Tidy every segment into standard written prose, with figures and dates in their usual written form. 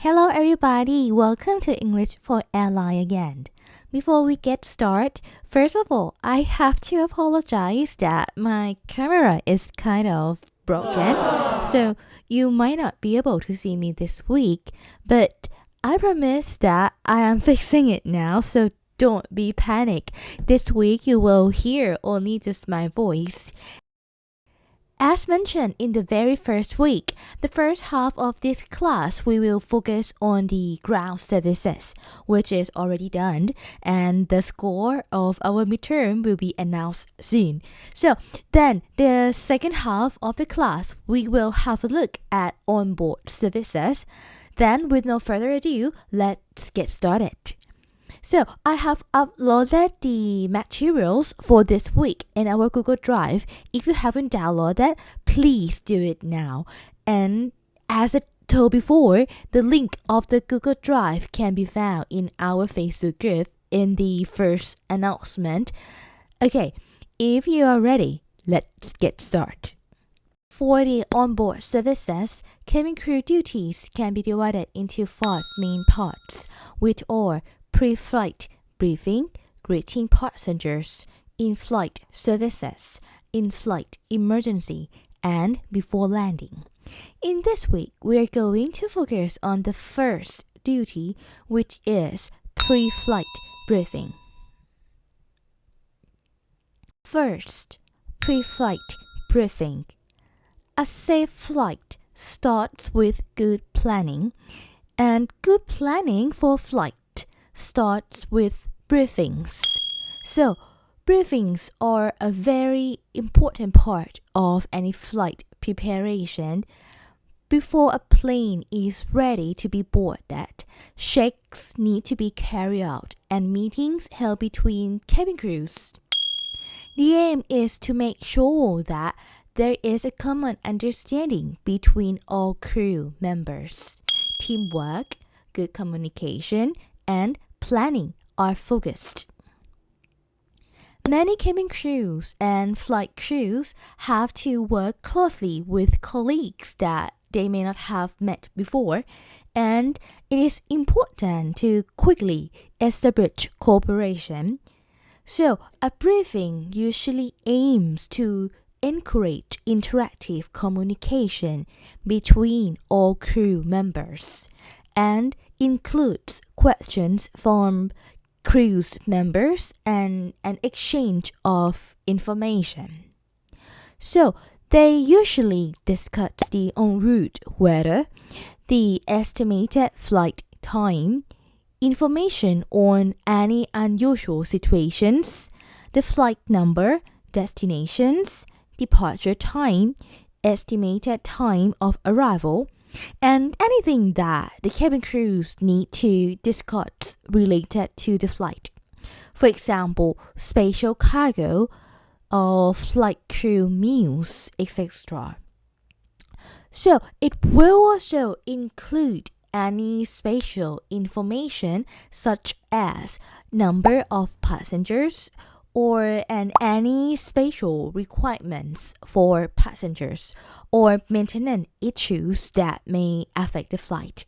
Hello, everybody. Welcome to English for Airline again. Before we get started, first of all, I have to apologize that my camera is kind of broken, so you might not be able to see me this week, but I promise that I am fixing it now, so don't be panic. This week you will hear only just my voice. As mentioned in the very first week, the first half of this class we will focus on the ground services, which is already done, and the score of our midterm will be announced soon. So then the second half of the class we will have a look at onboard services. Then with no further ado, let's get started. So I have uploaded the materials for this week in our Google Drive. If you haven't downloaded, please do it now. And as I told before, the link of the Google Drive can be found in our Facebook group in the first announcement. Okay, if you are ready, let's get started. For the onboard services, cabin crew duties can be divided into 5 main parts, which are pre-flight briefing, greeting passengers, in-flight services, in-flight emergency, and before landing. In this week, we are going to focus on the first duty, which is pre-flight briefing. First, pre-flight briefing. A safe flight starts with good planning, and good planning for flight starts with briefings. So, briefings are a very important part of any flight preparation. Before a plane is ready to be boarded, checks need to be carried out and meetings held between cabin crews. The aim is to make sure that there is a common understanding between all crew members. Teamwork, good communication, and planning are focused. Many cabin crews and flight crews have to work closely with colleagues that they may not have met before, and it is important to quickly establish cooperation. So, a briefing usually aims to encourage interactive communication between all crew members and includes questions from crew members and an exchange of information. So they usually discuss the en route weather, the estimated flight time, information on any unusual situations, the flight number, destinations, departure time, estimated time of arrival, and anything that the cabin crews need to discuss related to the flight. For example, special cargo or flight crew meals, etc. So it will also include any special information such as number of passengers or any special requirements for passengers or maintenance issues that may affect the flight.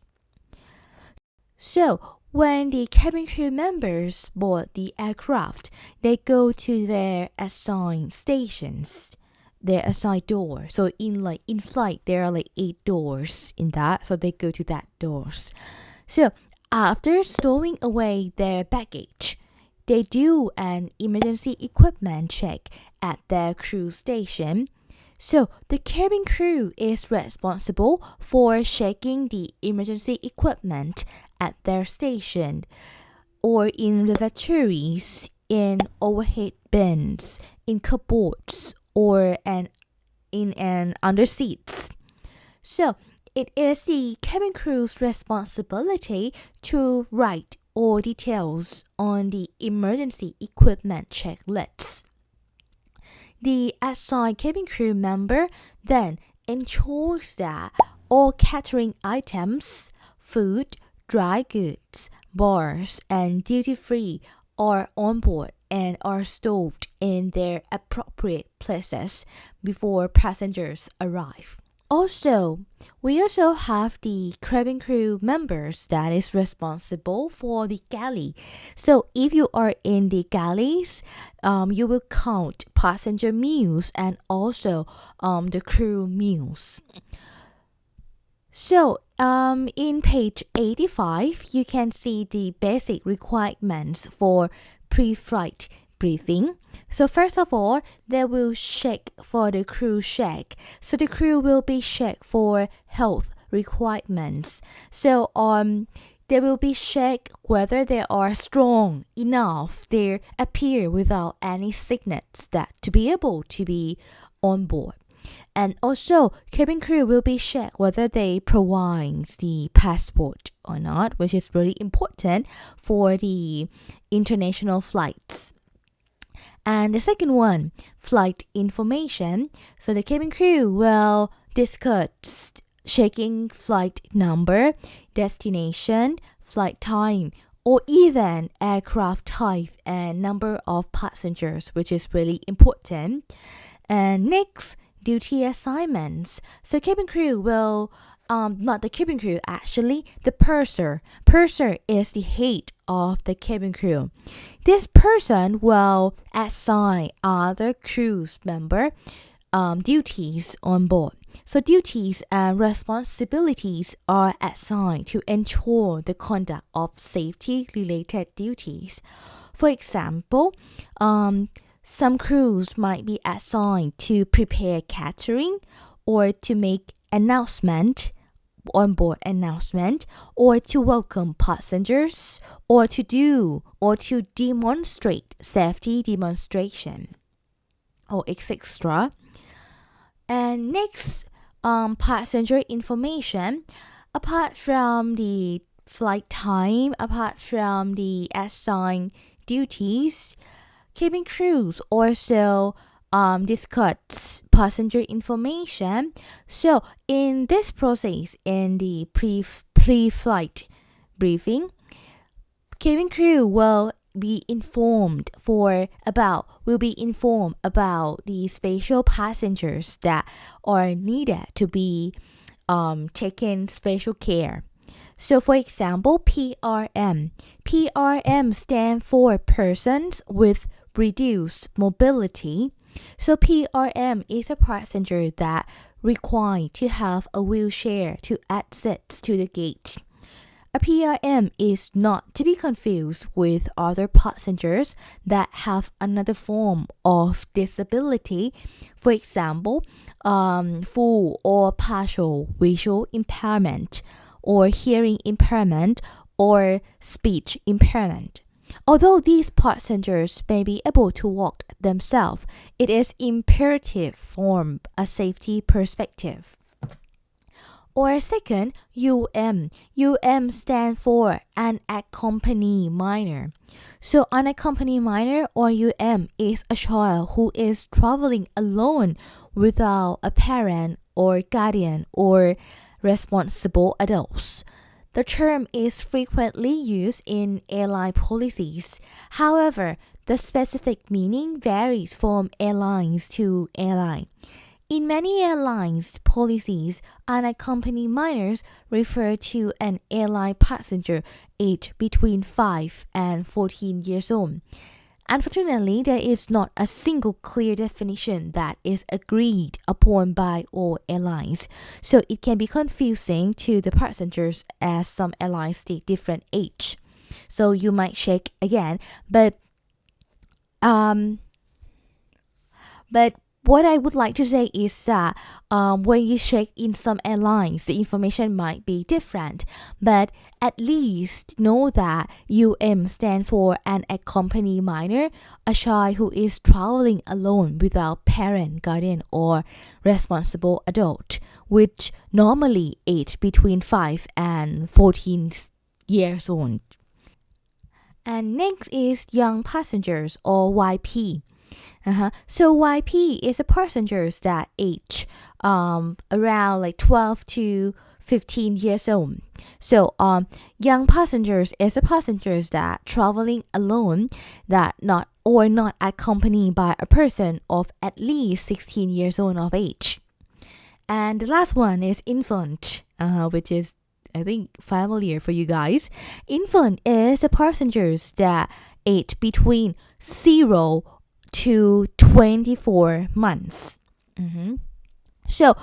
So when the cabin crew members board the aircraft, they go to their assigned stations, their assigned door. So in flight there are 8 doors in that, so they go to that doors. So after stowing away their baggage, they do an emergency equipment check at their crew station. So the cabin crew is responsible for checking the emergency equipment at their station or in lavatories, in overhead bins, in cupboards, or in under seats. So it is the cabin crew's responsibility to write all details on the emergency equipment checklist. The assigned cabin crew member then ensures that all catering items, food, dry goods, bars, and duty-free are on board and are stowed in their appropriate places before passengers arrive. Also, we also have the cabin crew members that is responsible for the galley. So if you are in the galleys, you will count passenger meals and also the crew meals. So in page 85, you can see the basic requirements for pre-flight briefing. So first of all, they will check for the crew check. So the crew will be checked for health requirements. So they will be checked whether they are strong enough. They appear without any sickness that to be able to be on board. And also, cabin crew will be checked whether they provide the passport or not, which is really important for the international flights. And the second one, flight information. So the cabin crew will discuss checking flight number, destination, flight time, or even aircraft type and number of passengers, which is really important. And next, duty assignments. So cabin crew will not the cabin crew, actually the purser. Purser is the head of the cabin crew. This person will assign other crew's member duties on board. So duties and responsibilities are assigned to ensure the conduct of safety-related duties. For example, some crews might be assigned to prepare catering or to make announcement, onboard announcement, or to welcome passengers, or to do or to demonstrate safety demonstration, or etc. And next, passenger information. Apart from the flight time, apart from the assigned duties, cabin crews also discuss passenger information. So in this process, in the pre-flight briefing, cabin crew will be informed about the special passengers that are needed to be taken special care. So for example, PRM. PRM stands for persons with reduced mobility. So PRM is a passenger that requires to have a wheelchair to access to the gate. A PRM is not to be confused with other passengers that have another form of disability. For example, full or partial visual impairment, or hearing impairment, or speech impairment. Although these passengers may be able to walk themselves, it is imperative from a safety perspective. Or second, UM. UM stands for unaccompanied minor. So unaccompanied minor, or UM, is a child who is traveling alone without a parent or guardian or responsible adults. The term is frequently used in airline policies. However, the specific meaning varies from airlines to airline. In many airlines policies, unaccompanied minors refer to an airline passenger aged between 5 and 14 years old. Unfortunately, there is not a single clear definition that is agreed upon by all airlines, so it can be confusing to the passengers as some airlines state different age. So you might check again, but what I would like to say is that when you check in some airlines, the information might be different, but at least know that UM stands for an accompanied minor, a child who is traveling alone without parent, guardian, or responsible adult, which normally age between 5 and 14 years old. And next is young passengers, or YP. So YP is a passengers that age around like 12 to 15 years old. So young passengers is a passengers that traveling alone, that not accompanied by a person of at least 16 years old of age. And the last one is infant, which is, I think, familiar for you guys. Infant is the passengers that age between 0 to 24 months. So,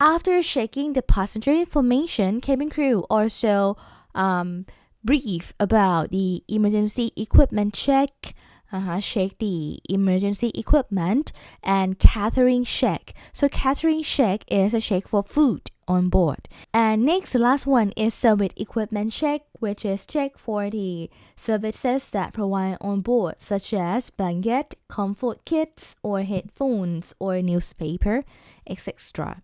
after checking the passenger information, cabin crew also brief about the emergency equipment check, check the emergency equipment, and catering check. So catering check is a check for food on board. And next, the last one is service equipment check, which is check for the services that provide on board, such as blanket, comfort kits, or headphones, or newspaper, etc.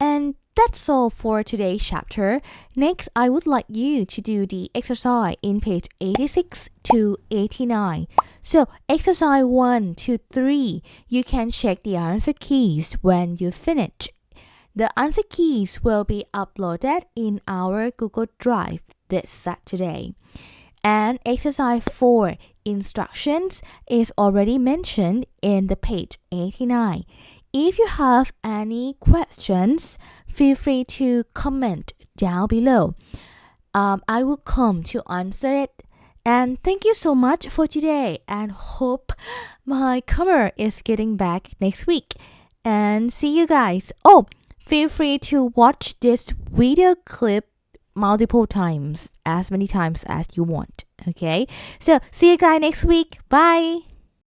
And that's all for today's chapter. Next, I would like you to do the exercise in page 86 to 89. So, exercise 1 to 3, you can check the answer keys when you finish. The answer keys will be uploaded in our Google Drive this Saturday. And exercise 4, instructions, is already mentioned in the page 89. If you have any questions, feel free to comment down below. I will come to answer it. And thank you so much for today, and hope my camera is getting back next week. And see you guys. Oh, feel free to watch this video clip multiple times, as many times as you want. Okay? So see you guys next week. Bye.